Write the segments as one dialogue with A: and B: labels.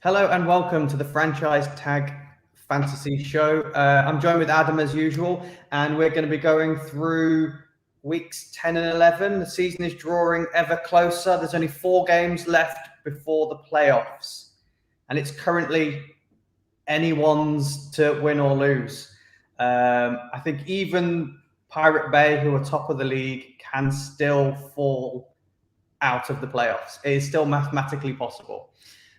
A: Hello and welcome to the Franchise Tag Fantasy Show. I'm joined with Adam as usual, and we're going to be going through weeks 10 and 11. The season is drawing ever closer. There's only 4 games left before the playoffs, and it's currently anyone's to win or lose. I think even Pirate Bay, who are top of the league, can still fall out of the playoffs. It is still mathematically possible.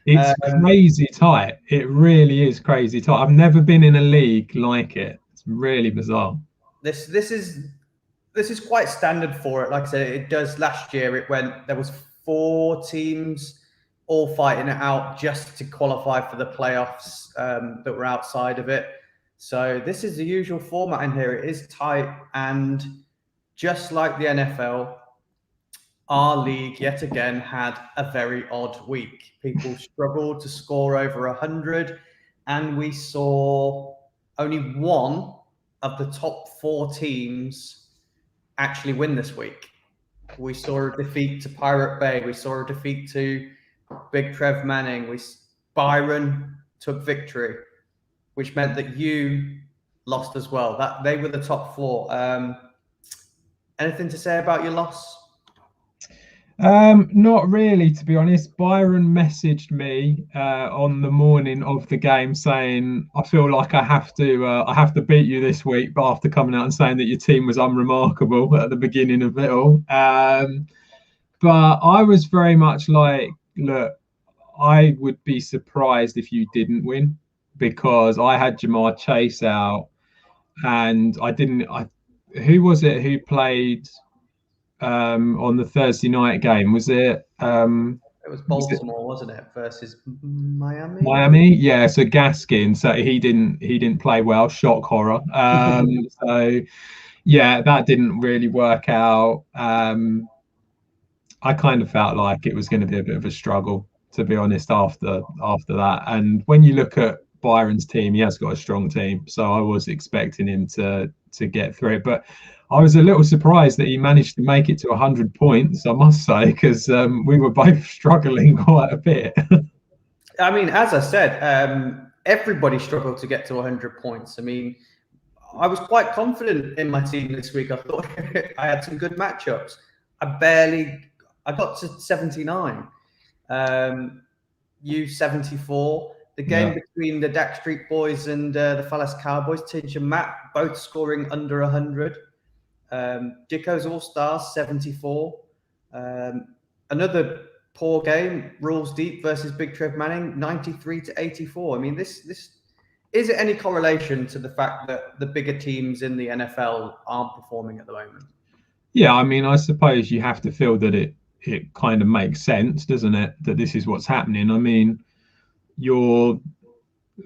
B: It's crazy tight. It really is crazy tight. I've never been in a league like it. It's really bizarre.
A: This is quite standard for it. Like I said, it does. Last year, there was 4 teams all fighting it out just to qualify for the playoffs that were outside of it. So this is the usual format in here. It is tight, and just like the NFL, our league yet again had a very odd week. People struggled to score over 100, and we saw only one of the top 4 teams actually win this week. We saw a defeat to Pirate Bay. We saw a defeat to Big Trev Manning. Byron took victory, which meant that you lost as well. That they were the top 4. Anything to say about your loss?
B: Not really, to be honest. Byron messaged me on the morning of the game saying, "I feel like I have to beat you this week," but after coming out and saying that your team was unremarkable at the beginning of it all. But I was very much like, look, I would be surprised if you didn't win, because I had Jamar Chase out, and I didn't. Who was it who played on the Thursday night game? Was it?
A: It was Baltimore, wasn't it, versus Miami?
B: Miami, yeah. So Gaskin, so he didn't play well. Shock horror. So yeah, that didn't really work out. I kind of felt like it was going to be a bit of a struggle, to be honest, after that. And when you look at Byron's team, he has got a strong team, so I was expecting him to get through it. But I was a little surprised that he managed to make it to 100 points, I must say, because we were both struggling quite a bit.
A: I mean, as I said, everybody struggled to get to 100 points. I mean, I was quite confident in my team this week. I thought I had some good matchups. I got to 79. You 74. The game between the Dak Street Boys and the Fallas Cowboys, Tidge and Matt, both scoring under 100. Dicko's All-Stars, 74. Another poor game, Rules Deep versus Big Trev Manning, 93 to 84. I mean, this is it any correlation to the fact that the bigger teams in the NFL aren't performing at the moment?
B: Yeah, I mean, I suppose you have to feel that it kind of makes sense, doesn't it? That this is what's happening. I mean,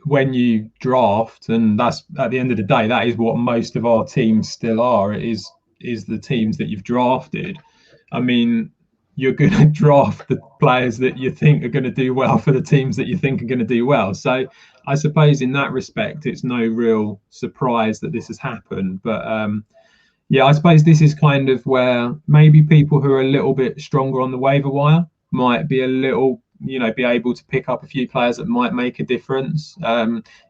B: when you draft, and that's at the end of the day, that is what most of our teams still are. It is the teams that you've drafted. I mean, you're going to draft the players that you think are going to do well for the teams that you think are going to do well. So I suppose in that respect, it's no real surprise that this has happened. But yeah, I suppose this is kind of where maybe people who are a little bit stronger on the waiver wire might be a little, be able to pick up a few players that might make a difference.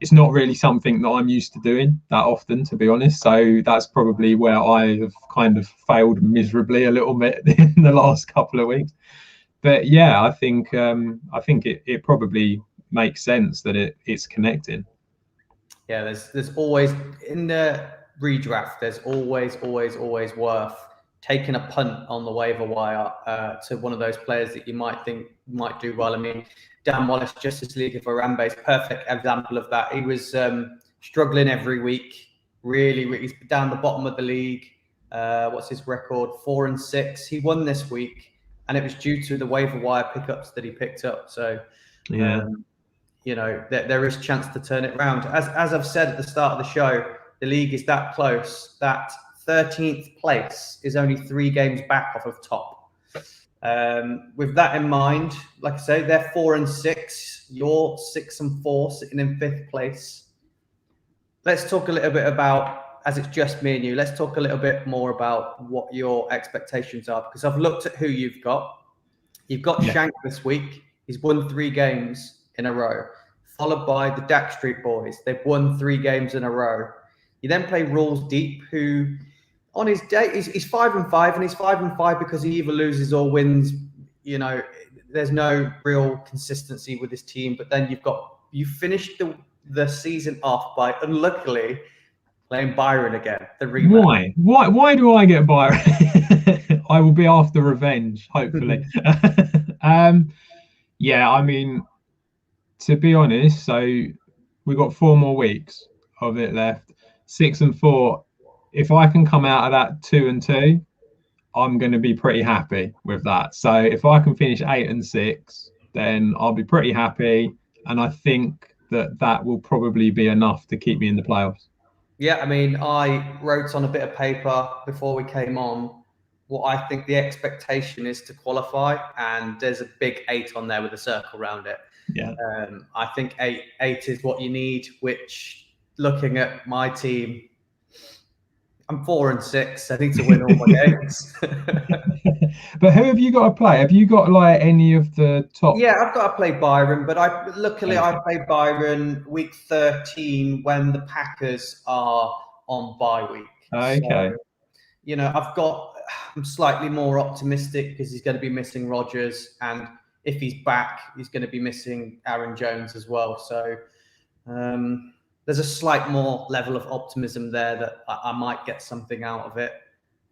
B: It's not really something that I'm used to doing that often, to be honest. So that's probably where I have kind of failed miserably a little bit in the last couple of weeks. But yeah, I think it probably makes sense that it's connecting.
A: Yeah, there's always in the redraft. There's always worth taking a punt on the waiver wire to one of those players that you might think might do well. I mean, Dan Wallace, Justice League of Harambe, is perfect example of that. He was struggling every week. Really, he's down the bottom of the league. What's his record? 4-6. He won this week, and it was due to the waiver wire pickups that he picked up. So,
B: yeah,
A: there is chance to turn it around. As I've said at the start of the show, the league is that close that 13th place is only 3 games back off of top. With that in mind, like I say, they're 4-6. You're 6-4, sitting in 5th place. Let's talk a little bit about, as it's just me and you, let's talk a little bit more about what your expectations are, because I've looked at who you've got. You've got Shank this week. He's won 3 games. in a row, followed by the Dak Street Boys. They've won 3 games in a row. You then play Rules Deep, who on his day he's 5-5, and he's 5-5 because he either loses or wins. You know, there's no real consistency with his team. But then you finished the season off by unluckily playing Byron again. The rematch.
B: Why do I get Byron? I will be after revenge, hopefully. Yeah, I mean, to be honest, so we've got 4 more weeks of it left. 6 and 4. If I can come out of that 2 and 2, I'm going to be pretty happy with that. So if I can finish 8 and 6, then I'll be pretty happy. And I think that will probably be enough to keep me in the playoffs.
A: Yeah, I mean, I wrote on a bit of paper before we came on what I think the expectation is to qualify, and there's a big 8 on there with a circle around it.
B: Yeah.
A: I think 8 is what you need, which, looking at my team, I'm 4 and 6. I need to win all my games.
B: But who have you got to play? Have you got like any of the top?
A: Yeah, I've got to play Byron, but I play Byron week 13 when the Packers are on bye week.
B: Okay.
A: So, you know, I'm slightly more optimistic because he's going to be missing Rodgers, and if he's back, he's going to be missing Aaron Jones as well. So there's a slight more level of optimism there that I might get something out of it.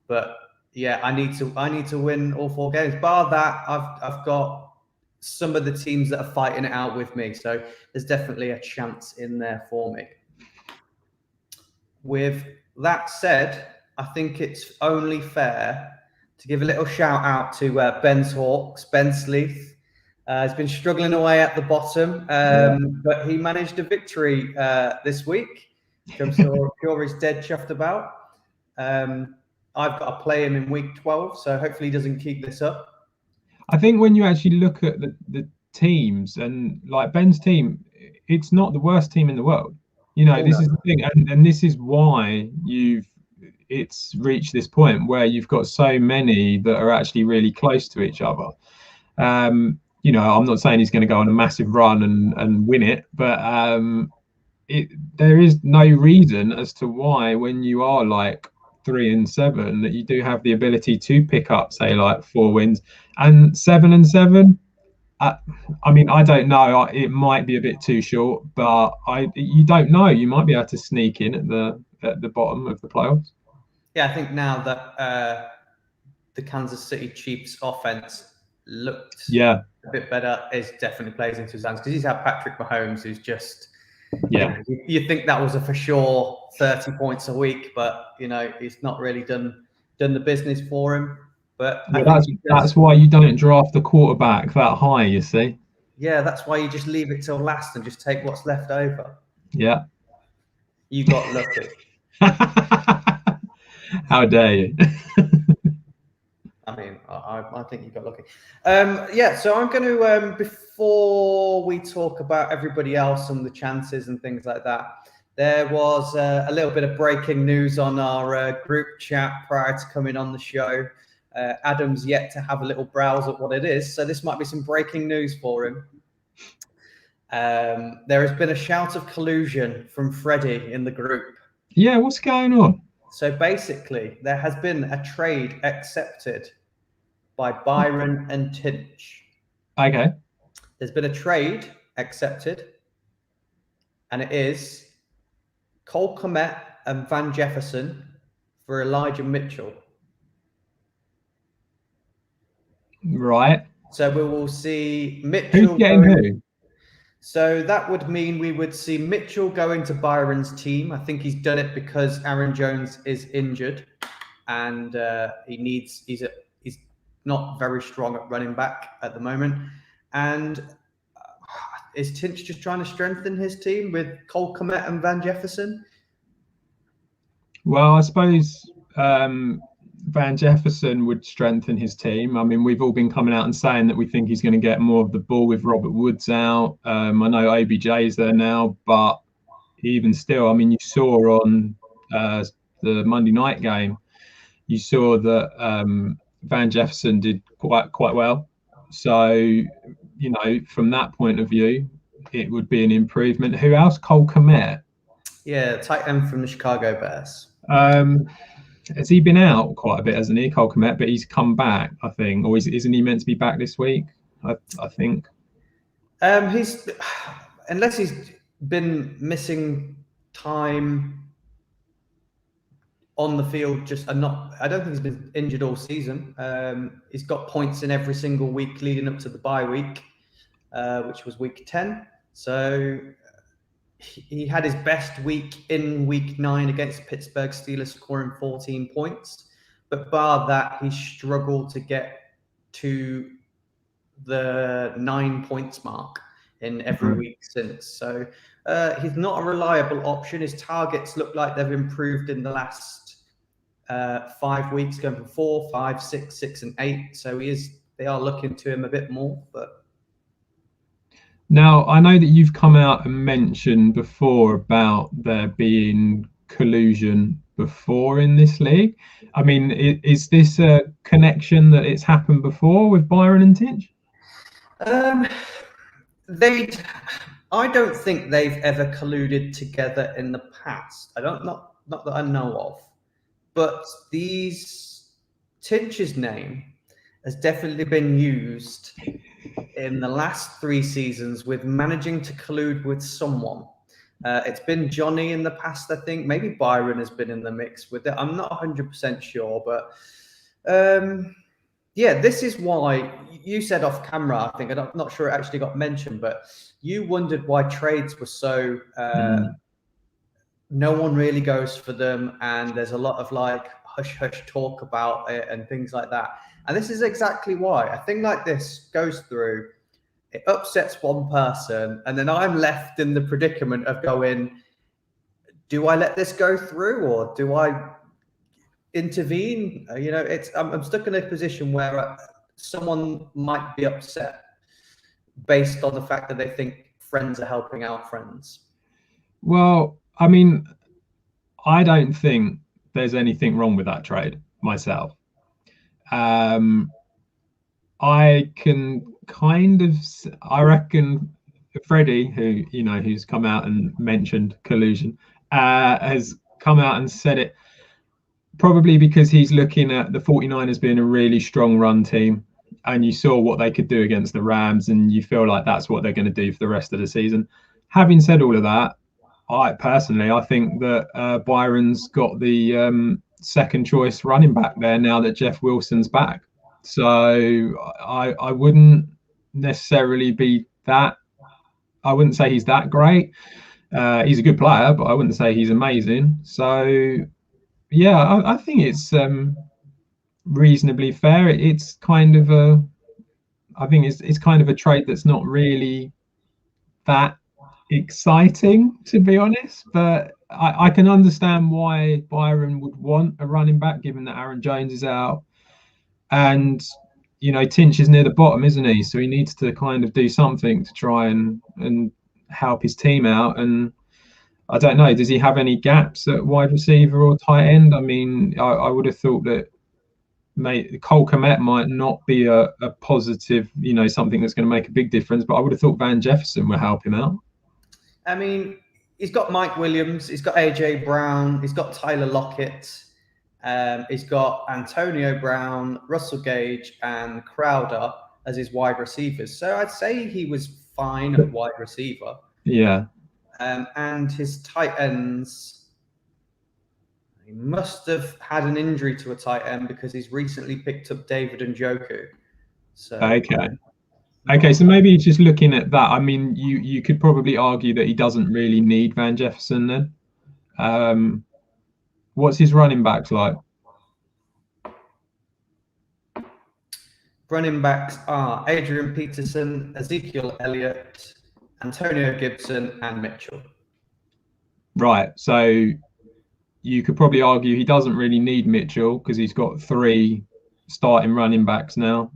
A: But yeah, I need to win all 4 games. Bar that, I've got some of the teams that are fighting it out with me. So there's definitely a chance in there for me. With that said, I think it's only fair to give a little shout out to Ben's Hawks, Ben Sleeth. He's been struggling away at the bottom, but he managed a victory this week, which I'm sure he's dead chuffed about. I've got to play him in week 12, so hopefully he doesn't keep this up.
B: I think when you actually look at the teams, and like Ben's team, it's not the worst team in the world. You know, this is the thing, and this is why it's reached this point where you've got so many that are actually really close to each other. You know, I'm not saying he's going to go on a massive run and win it, but there is no reason as to why, when you are like 3 and 7, that you do have the ability to pick up, say, like 4 wins. And 7 and 7, I mean, I don't know. It might be a bit too short, but you don't know. You might be able to sneak in at the bottom of the playoffs.
A: Yeah, I think now that the Kansas City Chiefs offense looked a bit better, it definitely plays into his hands, because he's had Patrick Mahomes, who's just you think that was a for sure 30 points a week, but you know, he's not really done the business for him. But
B: that's why you don't draft the quarterback that high, you see.
A: Yeah, that's why you just leave it till last and just take what's left over.
B: Yeah.
A: You got lucky.
B: How dare you?
A: I mean, I think you got lucky. Yeah, so I'm going to, before we talk about everybody else and the chances and things like that, there was a little bit of breaking news on our group chat prior to coming on the show. Adam's yet to have a little browse at what it is, so this might be some breaking news for him. There has been a shout of collusion from Freddie in the group.
B: Yeah, what's going on?
A: So basically, there has been a trade accepted by Byron and Tinch.
B: Okay.
A: There's been a trade accepted, and it is Cole Kmet and Van Jefferson for Elijah Mitchell.
B: Right.
A: So we will see Mitchell.
B: Who's getting who?
A: So that would mean we would see Mitchell going to Byron's team. I think he's done it because Aaron Jones is injured, and he's not very strong at running back at the moment. And is Tinch just trying to strengthen his team with Cole Kmet and Van Jefferson?
B: Well, I suppose Van Jefferson would strengthen his team. I mean, we've all been coming out and saying that we think he's going to get more of the ball with Robert Woods out. I know OBJ is there now, but even still, I mean, you saw on the Monday night game, you saw that Van Jefferson did quite well. So, you know, from that point of view, it would be an improvement. Who else? Cole Kmet.
A: Yeah, tight end from the Chicago Bears.
B: Has he been out quite a bit, hasn't he, Cole Kmet? But he's come back, I think. Or isn't he meant to be back this week? I think.
A: He's, unless he's been missing time on the field, I don't think he's been injured all season. He's got points in every single week leading up to the bye week, which was week 10. So he had his best week in week 9 against the Pittsburgh Steelers, scoring 14 points. But bar that, he struggled to get to the 9 points mark in every week since. So he's not a reliable option. His targets look like they've improved in the last 5 weeks, going from 4, 5, 6, 6, and 8. So they are looking to him a bit more, but.
B: Now, I know that you've come out and mentioned before about there being collusion before in this league. I mean, is this a connection that it's happened before with Byron and Tinch?
A: I don't think they've ever colluded together in the past. Not that I know of. But Tinch's name has definitely been used in the last 3 seasons with managing to collude with someone. It's been Johnny in the past, I think. Maybe Byron has been in the mix with it. I'm not 100% sure, but yeah, this is why you said off camera, I think, I'm not sure it actually got mentioned, but you wondered why trades were so, no one really goes for them. And there's a lot of like hush hush talk about it and things like that. And this is exactly why. A thing like this goes through, it upsets one person, and then I'm left in the predicament of going, do I let this go through or do I intervene? I'm stuck in a position where someone might be upset based on the fact that they think friends are helping out friends.
B: Well, I mean, I don't think there's anything wrong with that trade myself. I can I reckon Freddie, who's come out and mentioned collusion, has come out and said it probably because he's looking at the 49ers being a really strong run team, and you saw what they could do against the Rams, and you feel like that's what they're going to do for the rest of the season. Having said all of that, I think that Byron's got the second choice running back there now that Jeff Wilson's back. So I wouldn't necessarily be that. I wouldn't say he's that great. He's a good player, but I wouldn't say he's amazing. So yeah, I think it's reasonably fair. It's kind of it's kind of a trade that's not really that exciting, to be honest, but I can understand why Byron would want a running back, given that Aaron Jones is out, and Tinch is near the bottom, isn't he? So he needs to kind of do something to try and help his team out. And I don't know, does he have any gaps at wide receiver or tight end? I mean, I would have thought that Cole Kmet might not be a positive, something that's going to make a big difference, but I would have thought Van Jefferson would help him out.
A: I mean, he's got Mike Williams, he's got AJ Brown, he's got Tyler Lockett, he's got Antonio Brown, Russell Gage, and Crowder as his wide receivers. So I'd say he was fine at wide receiver.
B: Yeah.
A: And his tight ends, he must have had an injury to a tight end because he's recently picked up David Njoku. So
B: Okay, so maybe just looking at that, I mean, you could probably argue that he doesn't really need Van Jefferson then. What's his running backs like?
A: Running backs are Adrian Peterson, Ezekiel Elliott, Antonio Gibson, and Mitchell. Right,
B: so you could probably argue he doesn't really need Mitchell because he's got 3 starting running backs now.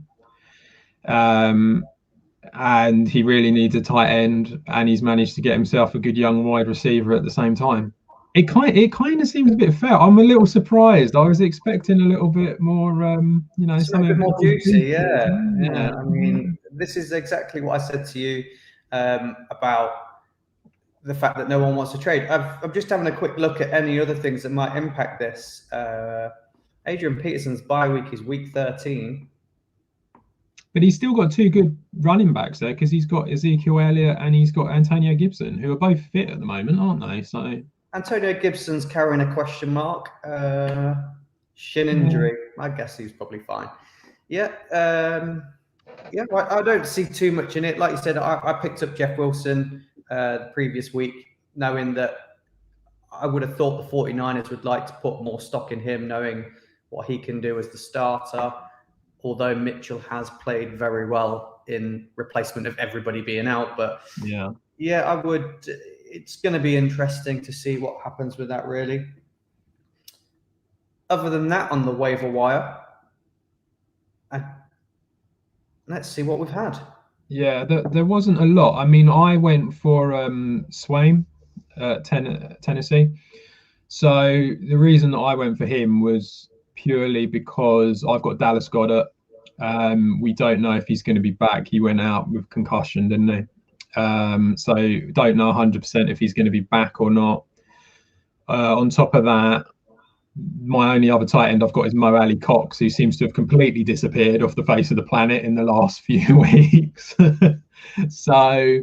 B: And he really needs a tight end, and he's managed to get himself a good young wide receiver at the same time. It kind of seems a bit fair. I'm a little surprised. I was expecting a little bit more,
A: something a bit more juicy. Yeah. I mean, this is exactly what I said to you about the fact that no one wants to trade. I'm just having a quick look at any other things that might impact this. Adrian Peterson's bye week is week 13.
B: But he's still got two good running backs there because he's got Ezekiel Elliott and he's got Antonio Gibson, who are both fit at the moment, aren't they? So
A: Antonio Gibson's carrying a question mark. Shin injury. I guess he's probably fine. Yeah. I don't see too much in it. Like you said, I picked up Jeff Wilson the previous week, knowing that I would have thought the 49ers would like to put more stock in him, knowing what he can do as the starter. Although Mitchell has played very well in replacement of everybody being out. But yeah, I would. It's going to be interesting to see what happens with that, really. Other than that, on the waiver wire, let's see what we've had.
B: Yeah, there wasn't a lot. I mean, I went for Swain at Tennessee. So the reason that I went for him was purely because I've got Dallas Goedert. We don't know if he's going to be back. He went out with concussion, didn't he? So don't know 100% if he's going to be back or not. On top of that, my only other tight end I've got is Mo Ali Cox, who seems to have completely disappeared off the face of the planet in the last few weeks. So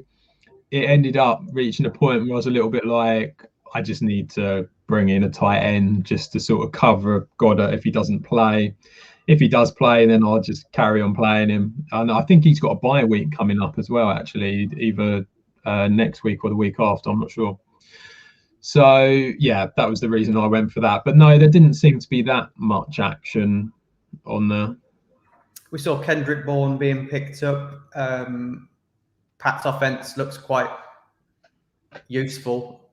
B: it ended up reaching a point where I was a little bit like, I just need to bring in a tight end just to sort of cover Goddard if he doesn't play. If he does play, then I'll just carry on playing him. And I think he's got a bye week coming up as well, actually, either next week or the week after, I'm not sure. So, yeah, that was the reason I went for that. But no, there didn't seem to be that much action on there.
A: We saw Kendrick Bourne being picked up. Pat's offense looks quite useful.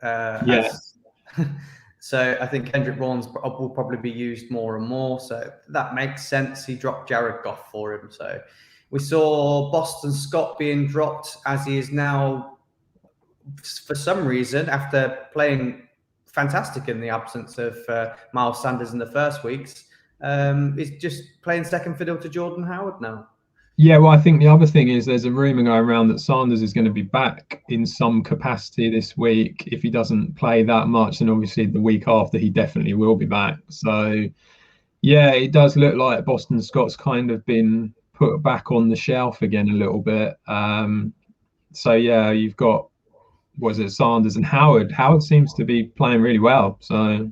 A: So I think Kendrick Bourne will probably be used more and more. So that makes sense. He dropped Jared Goff for him. So we saw Boston Scott being dropped, as he is now, for some reason, after playing fantastic in the absence of Miles Sanders in the first weeks, is just playing second fiddle to Jordan Howard now.
B: Yeah, well, I think the other thing is there's a rumor going around that Sanders is going to be back in some capacity this week. If he doesn't play that much, and obviously the week after he definitely will be back. So, yeah, it does look like Boston Scott's kind of been put back on the shelf again a little bit. So, yeah, you've got, Sanders and Howard. Howard seems to be playing really well. So.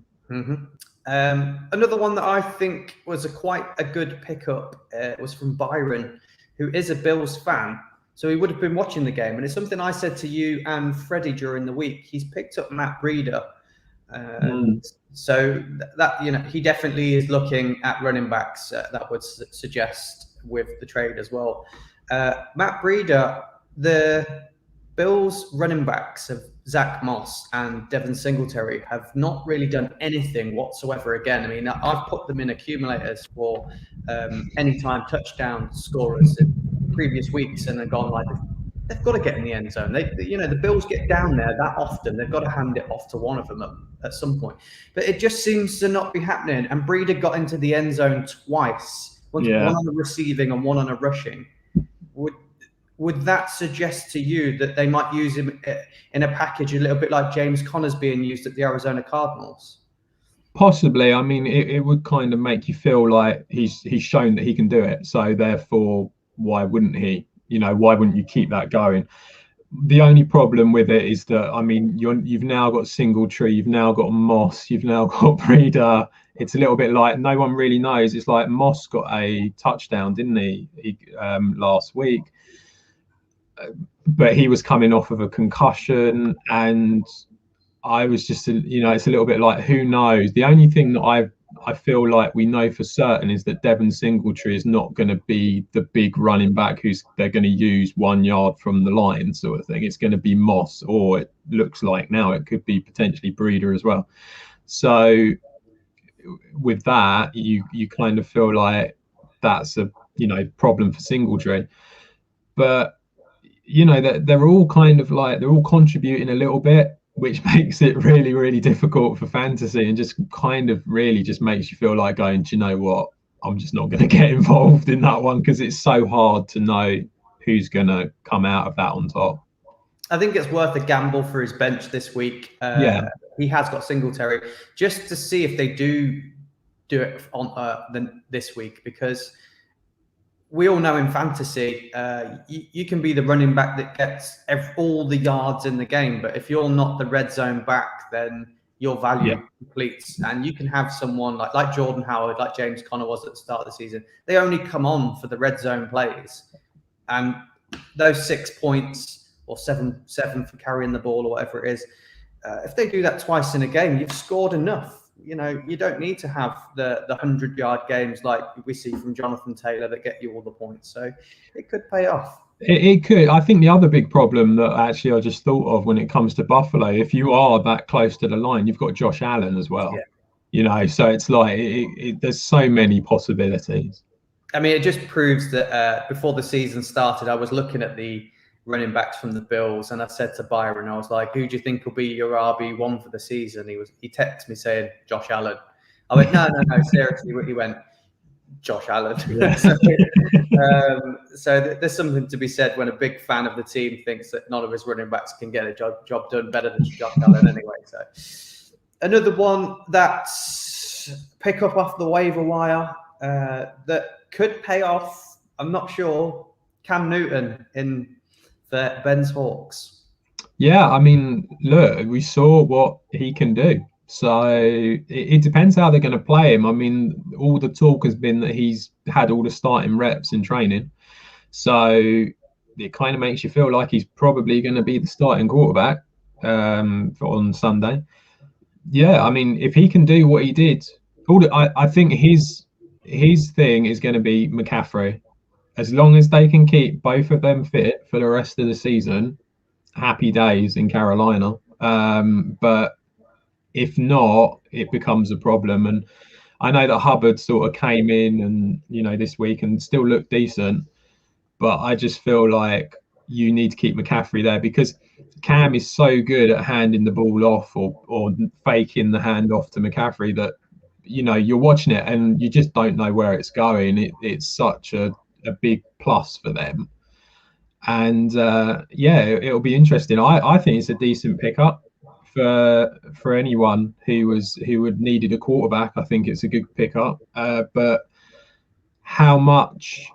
A: Another one that I think was quite a good pickup was from Byron, who is a Bills fan. So he would have been watching the game. And it's something I said to you and Freddie during the week. He's picked up Matt Breida. So that, he definitely is looking at running backs. That would suggest with the trade as well. Matt Breida, the Bills running backs of Zach Moss and Devin Singletary have not really done anything whatsoever again. I mean, I've put them in accumulators for anytime touchdown scorers in previous weeks, and they've gone like, they've got to get in the end zone. The Bills get down there that often. They've got to hand it off to one of them at some point. But it just seems to not be happening. And Breida got into the end zone twice, one on the receiving and one on a rushing. Would that suggest to you that they might use him in a package a little bit like James Conner's being used at the Arizona Cardinals?
B: Possibly. I mean, it would kind of make you feel like he's shown that he can do it. So therefore, why wouldn't he? Why wouldn't you keep that going? The only problem with it is that, I mean, you've now got Singletary, you've now got Moss, you've now got Breida. It's a little bit like no one really knows. It's like Moss got a touchdown, didn't he last week? But he was coming off of a concussion, and I was just, it's a little bit like, who knows? The only thing that I feel like we know for certain is that Devin Singletary is not going to be the big running back they're going to use 1 yard from the line sort of thing. It's going to be Moss, or it looks like now it could be potentially Breida as well. So with that, you kind of feel like that's a problem for Singletary. But they're all kind of like, they're all contributing a little bit, which makes it really, really difficult for fantasy, and just kind of really just makes you feel like going, do you know what? I'm just not going to get involved in that one, because it's so hard to know who's going to come out of that on top.
A: I think it's worth a gamble for his bench this week. He has got Singletary, just to see if they do it on this week, because we all know in fantasy, you can be the running back that gets all the yards in the game, but if you're not the red zone back, then your value completes. And you can have someone like Jordan Howard, like James Conner was at the start of the season. They only come on for the red zone plays, and those 6 points or seven for carrying the ball or whatever it is, if they do that twice in a game, you've scored enough. You know, you don't need to have the 100-yard games like we see from Jonathan Taylor that get you all the points. So it could pay off.
B: It could. I think the other big problem that actually I just thought of when it comes to Buffalo, if you are that close to the line, you've got Josh Allen as well.
A: Yeah.
B: You know, so it's like there's so many possibilities.
A: I mean, it just proves that before the season started, I was looking at the running backs from the Bills, and I said to Byron, I was like, who do you think will be your RB1 for the season? He texted me saying Josh Allen. I went, no, seriously. He went, Josh Allen.
B: Yeah.
A: So there's something to be said when a big fan of the team thinks that none of his running backs can get a job done better than Josh Allen anyway. So another one that's pick up off the waiver wire that could pay off, I'm not sure, Cam Newton in for Ben's Hawks.
B: Yeah, I mean, look, we saw what he can do. So it depends how they're going to play him. I mean, all the talk has been that he's had all the starting reps in training. So it kind of makes you feel like he's probably going to be the starting quarterback on Sunday. Yeah, I mean, if he can do what he did, I think his thing is going to be McCaffrey. As long as they can keep both of them fit for the rest of the season, happy days in Carolina. But if not, it becomes a problem. And I know that Hubbard sort of came in and, you know, this week and still looked decent. But I just feel like you need to keep McCaffrey there, because Cam is so good at handing the ball off or faking the handoff to McCaffrey that, you know, you're watching it and you just don't know where it's going. It's such a big plus for them. And it'll be interesting. I think it's a decent pickup for anyone who would needed a quarterback. I think it's a good pickup. But how much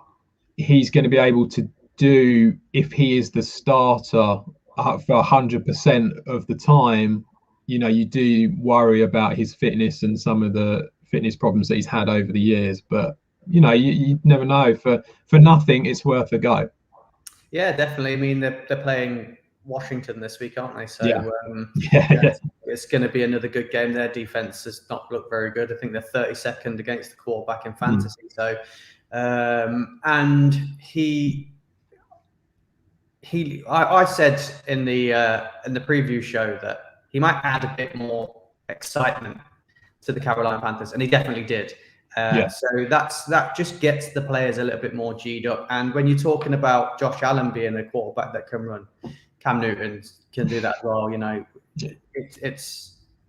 B: he's going to be able to do if he is the starter for 100% of the time, you know, you do worry about his fitness and some of the fitness problems that he's had over the years. But you know, you never know. For nothing, it's worth a go.
A: Yeah, definitely. I mean, they're playing Washington this week, aren't they? So it's going to be another good game. Their defense has not looked very good. I think they're 32nd against the quarterback in fantasy. So, and I said in the preview show that he might add a bit more excitement to the Carolina Panthers, and he definitely did. So that just gets the players a little bit more G'd up. And when you're talking about Josh Allen being a quarterback that can run, Cam Newton can do that as well. You know,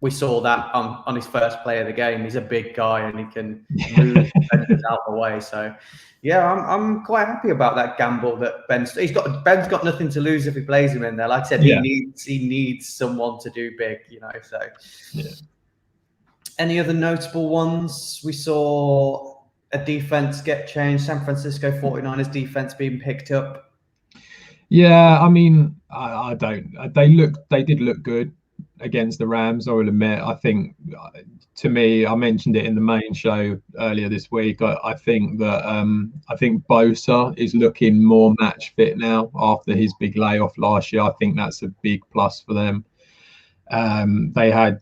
A: we saw that on his first play of the game. He's a big guy and he can move defenders out the way. So yeah, I'm quite happy about that gamble that Ben's got nothing to lose if he plays him in there. Like I said, he needs someone to do big. You know, so.
B: Yeah.
A: Any other notable ones? We saw a defense get changed. San Francisco 49ers defense being picked up.
B: Yeah, I mean, I don't. They did look good against the Rams, I will admit. I think, to me, I mentioned it in the main show earlier this week. I think that Bosa is looking more match fit now after his big layoff last year. I think that's a big plus for them. They had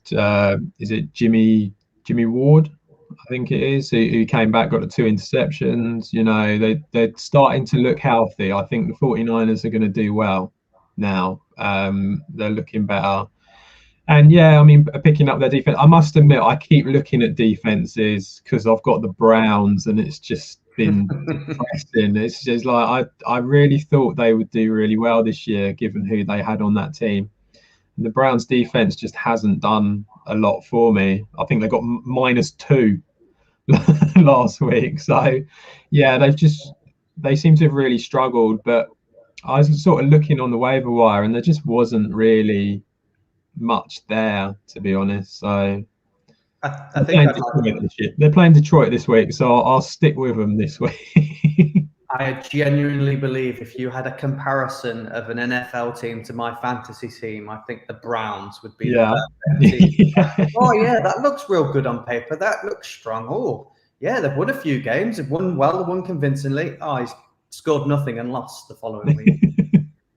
B: is it Jimmy Ward, I think it is, who came back, got the 2 interceptions. You know, they're starting to look healthy. I think the 49ers are going to do well now. They're looking better. And yeah, I mean, picking up their defense, I must admit, I keep looking at defenses because I've got the Browns and it's just been depressing. It's just like I really thought they would do really well this year given who they had on that team. The Browns defense just hasn't done a lot for me. I think they got -2 last week. So yeah, they seem to have really struggled. But I was sort of looking on the waiver wire, and there just wasn't really much there, to be honest. So
A: I think
B: they're playing Detroit this week, so I'll stick with them this week.
A: I genuinely believe if you had a comparison of an NFL team to my fantasy team, I think the Browns would be the perfect team. Oh yeah, that looks real good on paper. That looks strong. Oh yeah, they've won a few games. They've won well. They've won convincingly. Oh, he's scored nothing and lost the following week.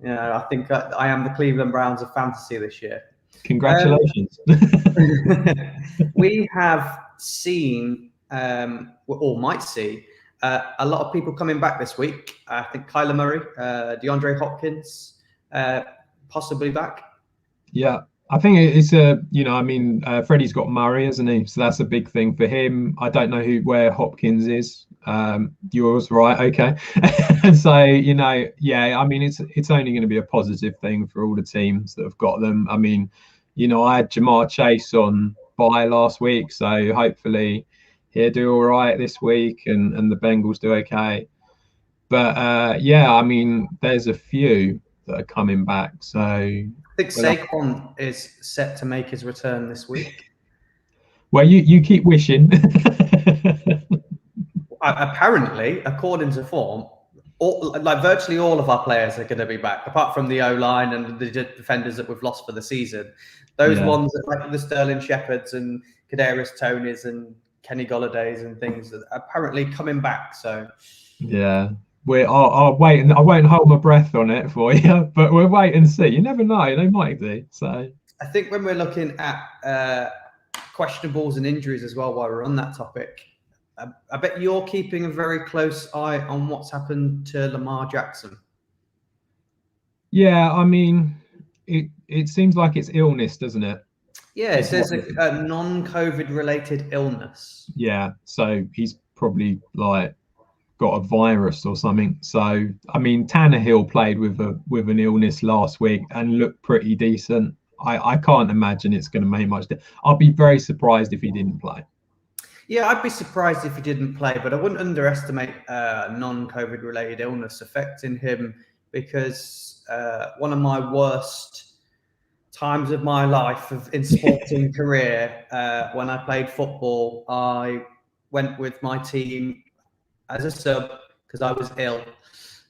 A: I think I am the Cleveland Browns of fantasy this year.
B: Congratulations.
A: We have seen, or might see, a lot of people coming back this week. I think Kyler Murray, DeAndre Hopkins, possibly back.
B: Yeah, I think it's Freddie's got Murray, hasn't he? So that's a big thing for him. I don't know where Hopkins is. Yours, right? Okay. So I mean, it's only going to be a positive thing for all the teams that have got them. I mean, I had Jamar Chase on bye last week, so hopefully he'll do all right this week, and the Bengals do okay. But I mean, there's a few that are coming back. So I
A: think Saquon is set to make his return this week.
B: Well, you keep wishing.
A: Apparently, according to form, virtually all of our players are going to be back, apart from the O-line and the defenders that we've lost for the season. Those ones like the Sterling Shepherds and Kadarius Tonys and Kenny Golladay's and things that are apparently coming back. So
B: yeah. I'll wait, and I won't hold my breath on it for you, but we'll wait and see. You never know; they might do. So
A: I think when we're looking at questionables and injuries as well, while we're on that topic, I bet you're keeping a very close eye on what's happened to Lamar Jackson.
B: Yeah, I mean, it seems like it's illness, doesn't it?
A: Yeah, it says a non-COVID related illness.
B: Yeah, so he's probably got a virus or something. So I mean, Tannehill played with an illness last week and looked pretty decent. I can't imagine it's going to make much difference. I'll be very surprised if he didn't play.
A: Yeah, I'd be surprised if he didn't play, but I wouldn't underestimate non-COVID related illness affecting him, because one of my worst times of my life in sporting career, when I played football, I went with my team as a sub because I was ill.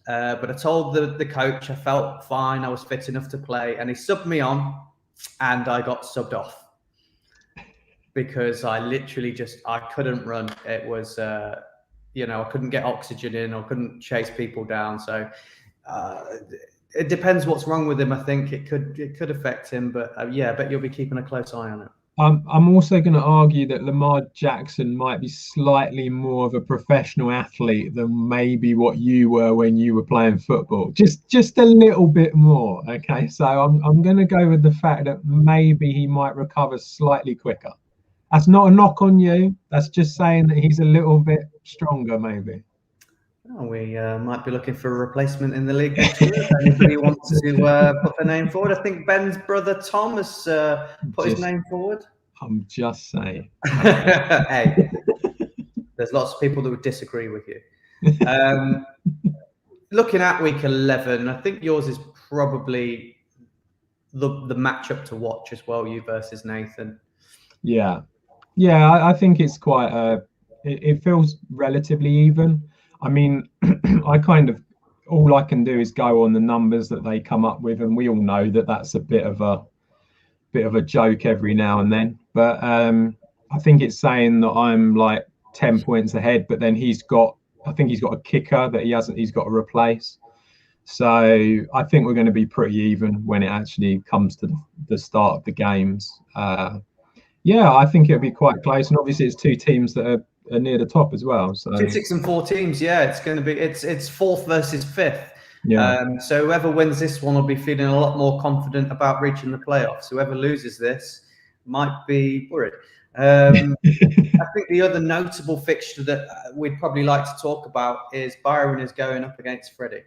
A: But I told the coach I felt fine, I was fit enough to play, and he subbed me on, and I got subbed off because I literally I couldn't run. It was, I couldn't get oxygen in, or couldn't chase people down. So it depends what's wrong with him. I think it could affect him, but I bet you'll be keeping a close eye on it.
B: I'm also going to argue that Lamar Jackson might be slightly more of a professional athlete than maybe what you were when you were playing football. Just a little bit more. Okay, so I'm going to go with the fact that maybe he might recover slightly quicker. That's not a knock on you. That's just saying that he's a little bit stronger, maybe.
A: Oh, we might be looking for a replacement in the league next year. If anybody wants to put their name forward, I think Ben's brother Tom has put his name forward.
B: I'm just saying.
A: Hey, there's lots of people that would disagree with you. Looking at week 11, I think yours is probably the matchup to watch as well, you versus Nathan.
B: Yeah, I think it's quite it feels relatively even. I mean, all I can do is go on the numbers that they come up with, and we all know that that's a bit of a joke every now and then. But I think it's saying that I'm like 10 points ahead, but then he's got a kicker that he's got to replace. So I think we're going to be pretty even when it actually comes to the start of the games. I think it'll be quite close, and obviously it's two teams that are near the top as well. So
A: 2, 6, and 4 teams. Yeah, it's going to be it's fourth versus fifth.
B: Yeah.
A: So whoever wins this one will be feeling a lot more confident about reaching the playoffs. Whoever loses this might be worried. I think the other notable fixture that we'd probably like to talk about is Byron is going up against Freddie.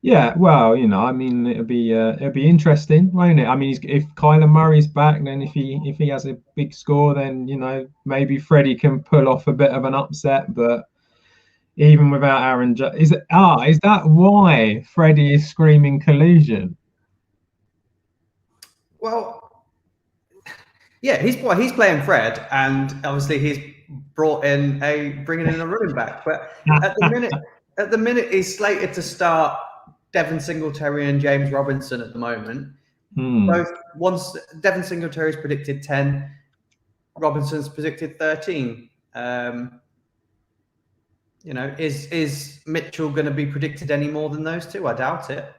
B: Yeah, well, I mean, it'll be interesting, won't it? I mean, if Kyler Murray's back, then if he has a big score, then maybe Freddie can pull off a bit of an upset. But even without Aaron Jones. Is that why Freddie is screaming collusion?
A: Well, yeah, he's playing Fred, and obviously he's bringing in a running back. But at the minute he's slated to start Devin Singletary and James Robinson at the moment. Once Devin Singletary's predicted 10, Robinson's predicted 13. Is Mitchell going to be predicted any more than those two? I doubt it.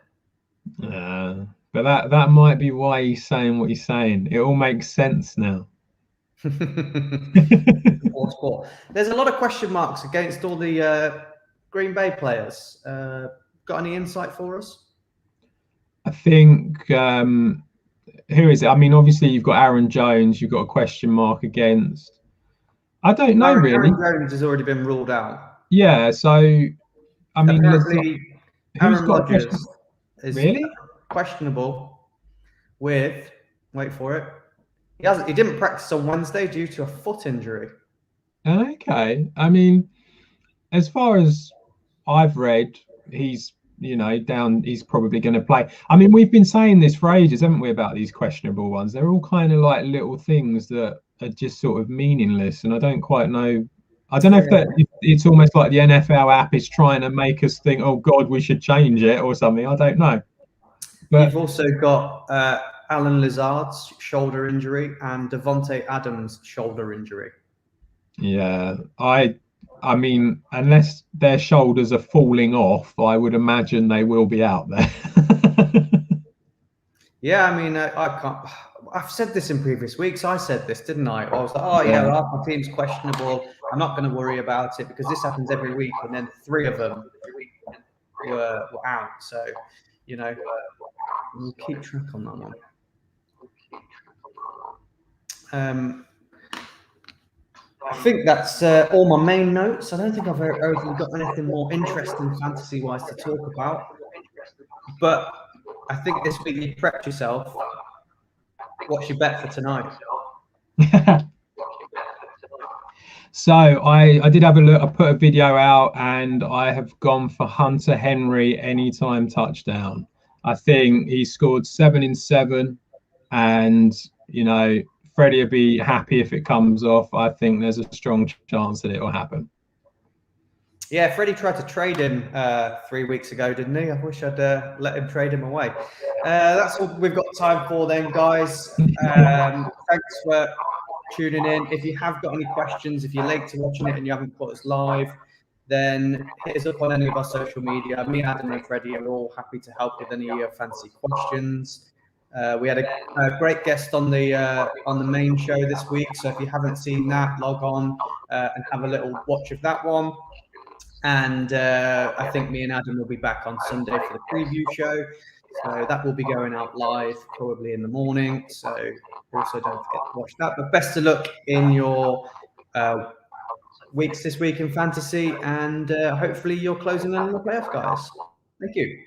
B: But that might be why he's saying what he's saying. It all makes sense now.
A: Sport. There's a lot of question marks against all the Green Bay players. Got any insight for us?
B: I think who is it? I mean, obviously you've got Aaron Jones. You've got a question mark against. I don't know really.
A: Aaron Jones has already been ruled out.
B: Yeah. So I mean,
A: Aaron Rodgers is
B: really
A: questionable with. Wait for it. He didn't practice on Wednesday due to a foot injury.
B: Okay. I mean, as far as I've read, he's down. He's probably going to play. I mean, we've been saying this for ages, haven't we, about these questionable ones? They're all kind of like little things that are just sort of meaningless, and I don't quite know. I don't know if it's almost like the NFL app is trying to make us think, oh God, we should change it or something. I don't know. But
A: you've also got Alan Lazard's shoulder injury and Devontae Adams' shoulder injury.
B: Yeah, I mean, unless their shoulders are falling off, I would imagine they will be out there.
A: Yeah, I mean, I can't. I've said this in previous weeks. I said this, didn't I? I was like, oh yeah, our team's questionable. I'm not going to worry about it because this happens every week, and then 3 of them were out. So, we'll keep track on that one. I think that's all my main notes. I don't think I've overly got anything more interesting fantasy-wise to talk about. But I think this week you prepped yourself. What's your bet for tonight?
B: So I did have a look. I put a video out, and I have gone for Hunter Henry anytime touchdown. I think he scored 7 in 7, and Freddie will be happy if it comes off. I think there's a strong chance that it will happen.
A: Yeah, Freddie tried to trade him 3 weeks ago, didn't he? I wish I'd let him trade him away. That's all we've got time for then, guys. Thanks for tuning in. If you have got any questions, if you're late to watching it and you haven't put us live, then hit us up on any of our social media. Me, Adam, and Freddie are all happy to help with any of your fancy questions. We had a great guest on the main show this week, so if you haven't seen that, log on and have a little watch of that one. And I think me and Adam will be back on Sunday for the preview show. So that will be going out live probably in the morning. So also don't forget to watch that. But best of luck in your weeks this week in fantasy. And hopefully you're closing in on the playoff, guys. Thank you.